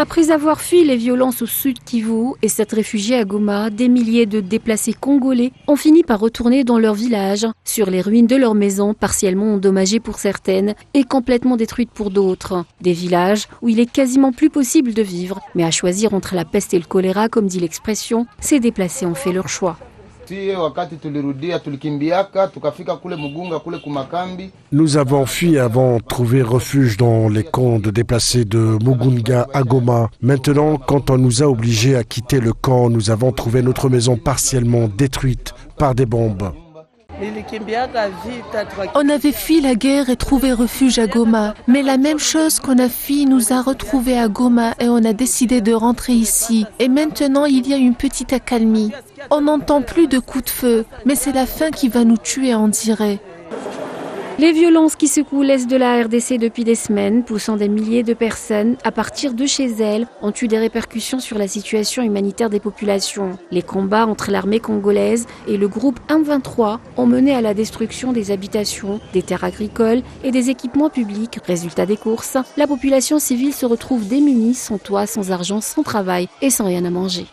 Après avoir fui les violences au sud Kivu et s'être réfugiés à Goma, des milliers de déplacés congolais ont fini par retourner dans leur village, sur les ruines de leurs maisons, partiellement endommagées pour certaines et complètement détruites pour d'autres. Des villages où il est quasiment plus possible de vivre, mais à choisir entre la peste et le choléra, comme dit l'expression, ces déplacés ont fait leur choix. Nous avons fui avant trouver refuge dans les camps de déplacés de Mugunga à Goma. Maintenant, quand on nous a obligés à quitter le camp, nous avons trouvé notre maison partiellement détruite par des bombes. On avait fui la guerre et trouvé refuge à Goma. Mais la même chose qu'on a fui nous a retrouvés à Goma et on a décidé de rentrer ici. Et maintenant, il y a une petite accalmie. On n'entend plus de coups de feu, mais c'est la faim qui va nous tuer, on dirait. Les violences qui secouent l'est de la RDC depuis des semaines, poussant des milliers de personnes à partir de chez elles, ont eu des répercussions sur la situation humanitaire des populations. Les combats entre l'armée congolaise et le groupe M23 ont mené à la destruction des habitations, des terres agricoles et des équipements publics. Résultat des courses, la population civile se retrouve démunie, sans toit, sans argent, sans travail et sans rien à manger.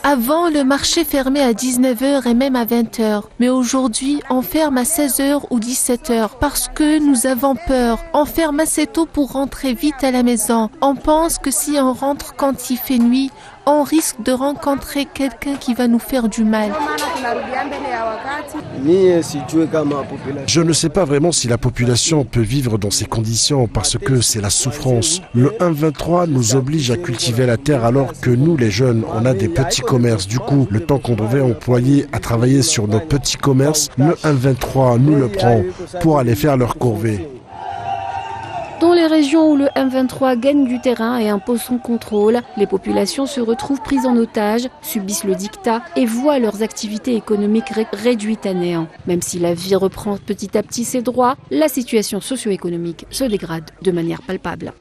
Avant, le marché fermait à 19h et même à 20h. Mais aujourd'hui, on ferme à 16h ou 17h parce que nous avons peur. On ferme assez tôt pour rentrer vite à la maison. On pense que si on rentre quand il fait nuit, on risque de rencontrer quelqu'un qui va nous faire du mal. Je ne sais pas vraiment si la population peut vivre dans ces conditions parce que c'est la souffrance. Le M23 nous oblige à cultiver la terre alors que nous, les jeunes, on a des petits commerces. Du coup, le temps qu'on devait employer à travailler sur nos petits commerces, le M23 nous le prend pour aller faire leur corvée. Dans les régions où le M23 gagne du terrain et impose son contrôle, les populations se retrouvent prises en otage, subissent le diktat et voient leurs activités économiques réduites à néant. Même si la vie reprend petit à petit ses droits, la situation socio-économique se dégrade de manière palpable.